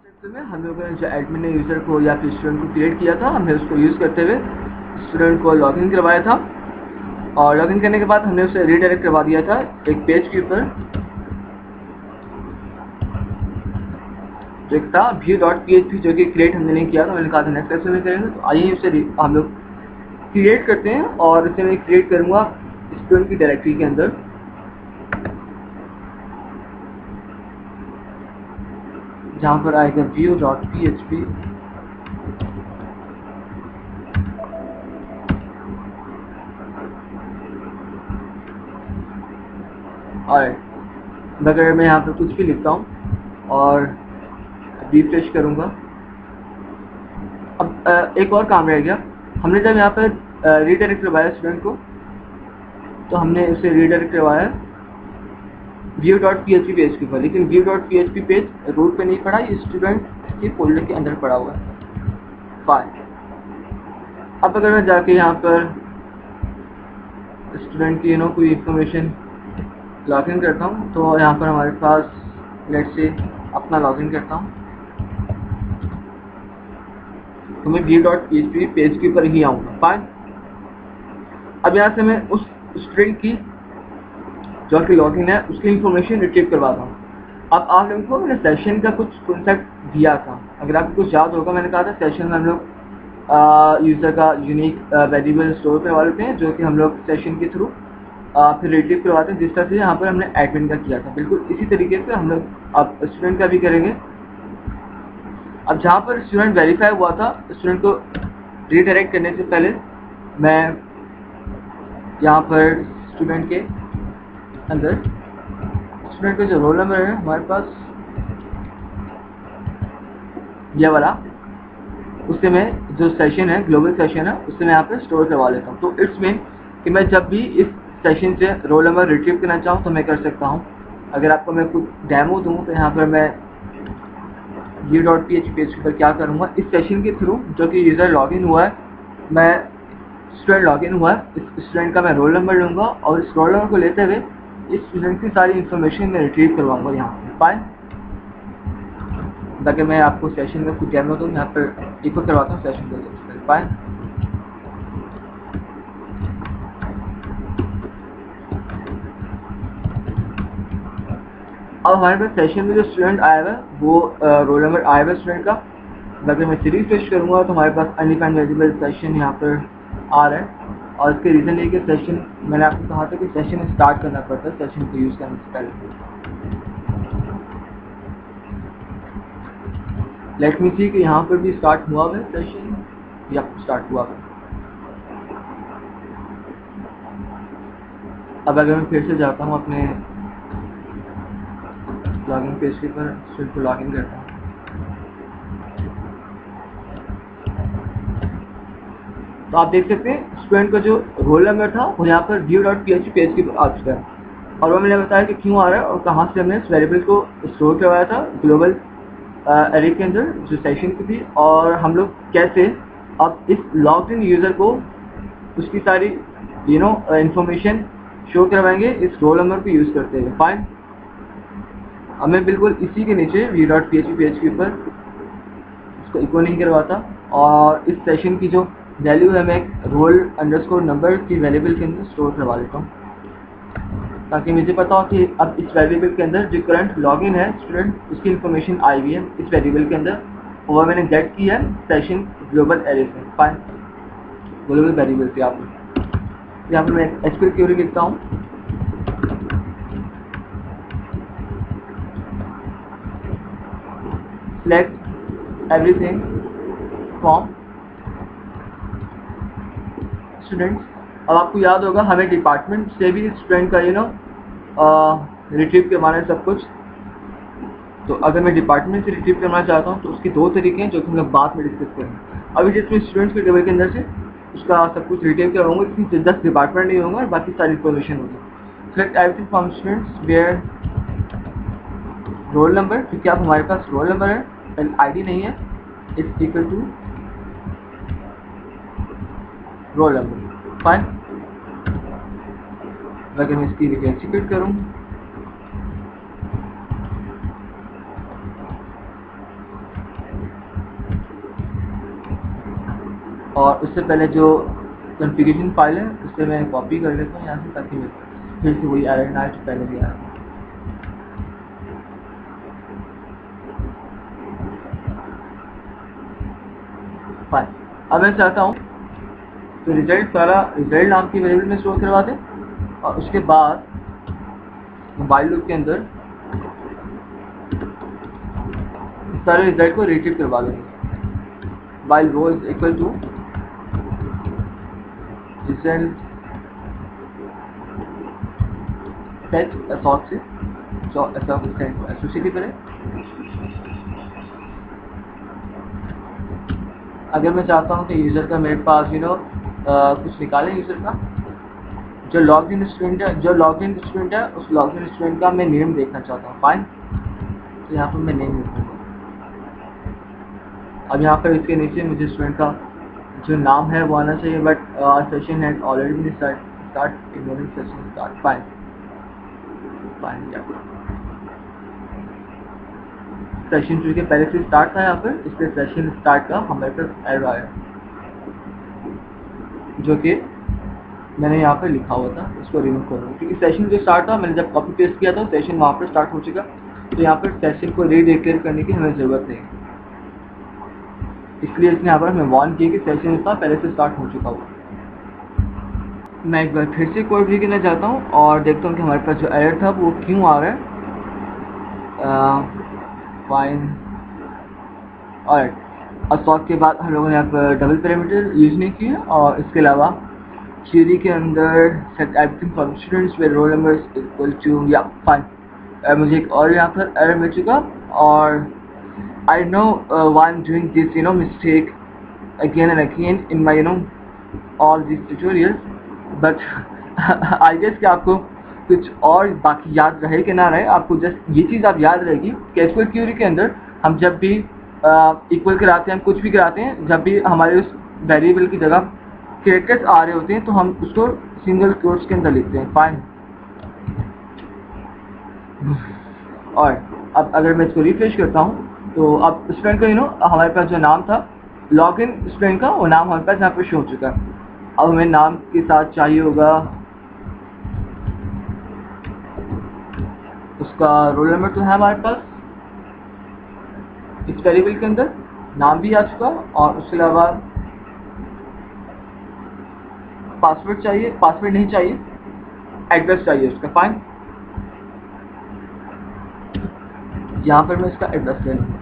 Chapter में हम लोगों ने जो एडमिन ने यूज़र को या फिर स्टूडेंट को क्रिएट किया था, हमने उसको यूज़ करते हुए स्टूडेंट को लॉगिन करवाया था और लॉगिन करने के बाद हमने उसे रीडायरेक्ट करवा दिया था एक पेज के ऊपर जो एक था view.php जो कि क्रिएट हमने नहीं किया था। मैंने कहा था नेक्स्ट लेक्चर में करेंगे, तो आइए उसे हम लोग क्रिएट करते हैं और इसे मैं क्रिएट करूँगा स्टूडेंट की डायरेक्टरी के अंदर। जहाँ पर आएगा view.php और अगर मैं यहाँ पर कुछ भी लिखता हूँ और रिफ्रेश करूँगा, अब एक और काम रह गया। हमने जब यहाँ पर रीडायरेक्ट करवाया स्टूडेंट को, तो हमने उसे रीडायरेक्ट करवाया view.php पेज के ऊपर, लेकिन view.php पेज रूट पे नहीं पड़ा, ये स्टूडेंट के फोल्डर के अंदर पड़ा हुआ है फाइल। अब अगर मैं जाके यहाँ पर स्टूडेंट की कोई इंफॉर्मेशन लॉगिन करता हूँ, तो यहाँ पर हमारे पास लेट से अपना लॉगिन करता हूँ, तो मैं view.php पेज के ऊपर ही आऊँगा फाइन। अब यहाँ से मैं उस स्टूडेंट की जो कि लॉगिन है उसकी इंफॉर्मेशन रिट्रीव करवाता हूँ। अब आप लोगों को मैंने सेशन का कुछ कॉन्सेप्ट दिया था, अगर आपको कुछ याद होगा, मैंने कहा था सेशन में हम लोग यूज़र का यूनिक वेरिएबल स्टोर करवा लेते हैं, जो कि हम लोग सेशन के थ्रू फिर रिट्रीव करवाते हैं, जिस तरह से यहाँ पर हमने एडमिन का किया था। बिल्कुल इसी तरीके से हम लोग अब स्टूडेंट का भी करेंगे। अब जहाँ पर स्टूडेंट वेरीफाई हुआ था, स्टूडेंट को रीडायरेक्ट करने से पहले मैं यहाँ पर स्टूडेंट के अंदर स्टूडेंट का जो रोल नंबर है हमारे पास ये वाला, उससे मैं जो सेशन है ग्लोबल सेशन है उससे मैं यहाँ पर स्टोर करवा लेता हूँ। तो इट्स मीन कि मैं जब भी इस सेशन से रोल नंबर रिट्रीव करना चाहूँ तो मैं कर सकता हूँ। अगर आपको मैं कुछ डेमो दूँ तो यहाँ पर मैं view.php पेज पर क्या करूँगा, इस सेशन के थ्रू जो कि यूज़र लॉगिन हुआ है, मैं स्टूडेंट लॉगिन हुआ है, इस स्टूडेंट का मैं रोल नंबर लूँगा और इस रोल नंबर को लेते हुए इस स्टूडेंट की सारी इन्फॉर्मेशन मैं रिट्रीव करवाऊँगा यहाँ पर फाइन। ताकि मैं आपको सेशन का कुछ डेमो दूँ, यहाँ पर इको करवाता हूँ सेशन को फाइन। अब हमारे पास सेशन में जो स्टूडेंट आया हुआ है वो रोल नंबर आया हुआ है स्टूडेंट का। अगर मैं सीरीज फिश करूँगा तो हमारे पास अनडिफाइंड वेरिएबल सेशन यहाँ पर आ रहा है, और इसके रीज़न ये कि सेशन, मैंने आपको कहा था कि सेशन स्टार्ट करना पड़ता है सेशन को यूज़ करने से पहले। लेट मी सी कि यहाँ पर भी स्टार्ट हुआ है सेशन या स्टार्ट हुआ है। अब अगर मैं फिर से जाता हूँ अपने लॉगिन पेज के पर स्टूडेंट को लॉगिन करता हूँ, तो आप देख सकते हैं स्टूडेंट का जो रोल नंबर था वो यहाँ पर view.php पेज के आ चुका है, और वो मैंने बताया कि क्यों आ रहा है और कहाँ से हमने इस वेरिएबल को स्टोर करवाया था ग्लोबल एरे के अंदर जो सेशन की थी, और हम लोग कैसे अब इस लॉग्ड इन यूज़र को उसकी सारी इंफॉर्मेशन शो करवाएंगे इस रोल नंबर को यूज़ करते हुए फाइन। अब मैं बिल्कुल इसी के नीचे view.php पेज के ऊपर इसको इको नहीं करवाता, और इस सेशन की जो वैल्यू है मैं रोल अंडरस्कोर नंबर की वेरिएबल के अंदर स्टोर करवा लेता हूँ, ताकि मुझे पता हो कि अब इस वेरिएबल के अंदर जो करंट लॉगिन है स्टूडेंट उसकी इन्फॉर्मेशन आई हुई है इस वेरिएबल के अंदर, और मैंने गेट की है सेशन ग्लोबल एरे से फाइन, ग्लोबल वेरिएबल से। यहाँ पर मैं एसक्यूएल क्वेरी लिखता हूँ, select everything from students। अब आपको याद होगा हमें डिपार्टमेंट से भी स्टूडेंट का रिट्रीव करवाना है सब कुछ। तो अगर मैं डिपार्टमेंट से रिट्रीव करना चाहता हूँ तो उसके दो तरीके हैं जो कि हम लोग बाद में डिस्कस करेंगे। अभी जिसमें स्टूडेंट्स के टेबल के अंदर से उसका सब कुछ रिट्रीव करवाऊंगा, इसमें 10 डिपार्टमेंट नहीं होंगे और बाकी सारी इन्फॉर्मेशन होगी। Select everything from students where roll number, क्योंकि अब हमारे पास रोल नंबर है आईडी नहीं है, it's equal to roll number fine. अगर मैं इसकी एग्जीक्यूट करूँ और उससे पहले जो कॉन्फ़िगरेशन फाइल है उससे मैं कॉपी कर लेता हूँ यहाँ से, ताकि फिर से वही एरर ना आए जो पहले भी आया। फाइन, अब मैं चाहता हूँ तो रिजल्ट सारा रिजल्ट नाम की वेरिएबल में स्टोर करवा दें, और उसके बाद मोबाइल लूप के अंदर सारे रिजल्ट को रिट्रीव करवा देंगे। while row is equal to result fetch असॉर्ट से, जो ऐसा एसोसिएटिव करें। अगर मैं चाहता हूँ कि यूज़र का मेरे पास कुछ निकालें यूज़र का, जो लॉग इन स्टूडेंट है उस लॉग इन स्टूडेंट का मैं नेम देखना चाहता हूँ। फाइन, तो यहाँ पर मैं नेम लिखूँगा। अब यहाँ पर इसके नीचे मुझे स्टूडेंट का जो नाम है वो आना चाहिए, but session had already been start ignoring session start. Fine session चूँकि पहले से स्टार्ट था यहाँ पर, इसलिए सेशन स्टार्ट का हमारे पास एरर आया, जो कि मैंने यहाँ पर लिखा हुआ था। इसको रिमूव करूँगा क्योंकि सेशन जो स्टार्ट था, मैंने जब कॉपी पेस्ट किया था सेशन वहाँ पर स्टार्ट हो चुका, तो यहाँ पर सेशन को रीडिक्लेयर करने की हमें ज़रूरत नहीं, इसलिए इसने यहाँ पर हमें वार्न किया कि सेशन इसका पहले से स्टार्ट हो चुका हुआ। मैं एक बार फिर से कोड रीड करना चाहता हूँ और देखता हूँ कि हमारे पास जो एरर था वो क्यों आ रहा है। फाइन, और असॉर्ट के बाद हम लोगों ने यहाँ पर डबल पैरामीटर यूज़ नहीं किया, और इसके अलावा क्वेरी के अंदर set everything from students where roll number is equal to, या फाइन। मुझे एक और यहाँ पर एरर मिल चुका, और I know why I am doing this mistake again and again in my all these tutorials, but I guess कि आपको कुछ और बाकी याद रहे कि ना रहे, आपको जस्ट ये चीज़ आप याद रहेगी कि एसक्यूएल क्वेरी के अंदर हम जब भी इक्वल कराते हैं, हम कुछ भी कराते हैं, जब भी हमारे उस वेरिएबल की जगह कैरेक्टर्स आ रहे होते हैं तो हम उसको सिंगल कोट्स के अंदर लिखते हैं। फाइन, और अब अगर मैं इसको रिफ्रेश करता हूँ तो अब स्टूडेंट का हमारे पास जो नाम था लॉगिन स्टूडेंट का, वो नाम हमारे पास यहाँ पर शो हो चुका है। अब हमें नाम के साथ चाहिए होगा उसका रोल नंबर, तो है हमारे पास इस वेरिएबल के अंदर, नाम भी आ चुका, और उसके अलावा पासवर्ड चाहिए, पासवर्ड नहीं चाहिए, एड्रेस चाहिए उसका। फाइन, यहाँ पर मैं इसका एड्रेस ले लूँगा।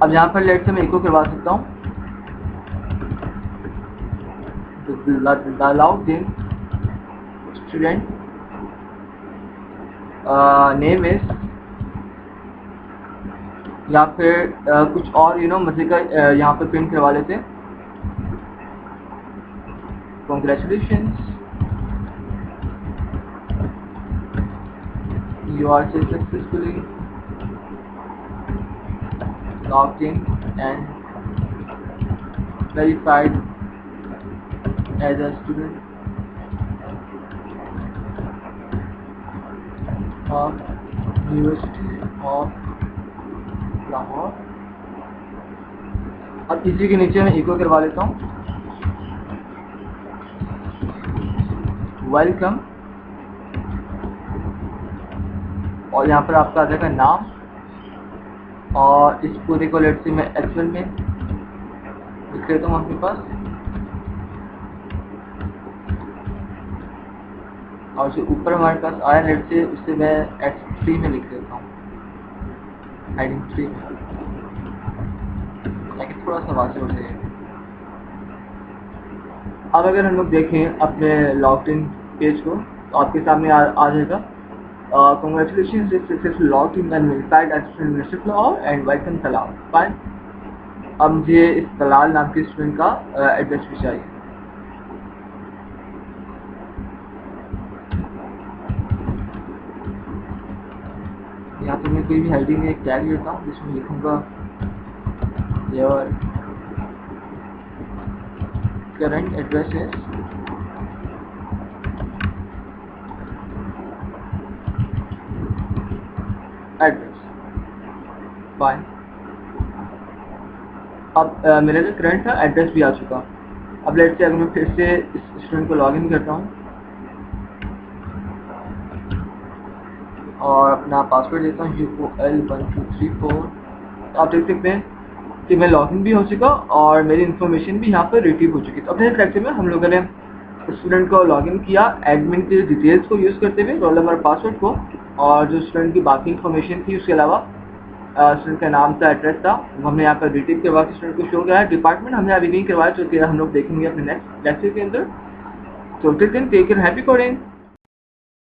अब यहाँ पर लेट से मैं इको करवा सकता हूँ, logged in student name is, या फिर कुछ और मजे का यहाँ पर प्रिंट करवा लेते हैं। Congratulations, you are successfully logged in and verified as a student of University of Lahore। अब इसी के नीचे मैं इको करवा लेता हूँ, वेलकम, और यहाँ पर आपका आ जाएगा नाम, और इस पूरे को लेट से मैं एक्चुअल में लिख लेता हूँ आपके पास, और जो ऊपर हमारे पास आया लेट से उससे मैं H3 में लिख लेता हूँ, हेडिंग 3 में, ताकि थोड़ा सा वाज़ेह हो जाए। अब अगर हम लोग देखें अपने लॉग्ड इन पेज को तो आपके सामने आ जाएगा congratulations is successfully logged in and verified as student Yusuf Lahore and welcome Talal. Fine, अब मुझे इस तलाल नाम के स्टूडेंट का एड्रेस भी चाहिए। यहाँ पर मैं कोई भी हेडिंग में एक टैग लेता हूँ जिसमें लिखूँगा योर करंट एड्रेस है, एड्रेस, बाय। अब मेरा जो करंट था एड्रेस भी आ चुका। अब लेट्स से अगर मैं फिर से इस स्टूडेंट को लॉगिन करता हूँ और अपना पासवर्ड देता हूँ UOL1234, तो आप देख सकते हैं कि मैं लॉगिन भी हो चुका और मेरी इन्फॉर्मेशन भी यहाँ पर रिट्रीव हो चुकी। तो अपने लेक्चर में हम लोगों ने स्टूडेंट को लॉगिन किया एडमिन के डिटेल्स को यूज़ करते हुए, रोल नंबर, पासवर्ड को, और जो स्टूडेंट की बाकी इन्फॉर्मेशन थी उसके अलावा स्टूडेंट का नाम था, एड्रेस था, वो हमने यहाँ पर रिट्रीव करवा के स्टूडेंट को शो किया है। डिपार्टमेंट हमने अभी नहीं करवाया, जो कि हम लोग देखेंगे अपने नेक्स्ट लेक्चर के अंदर। So till then, take care, happy coding.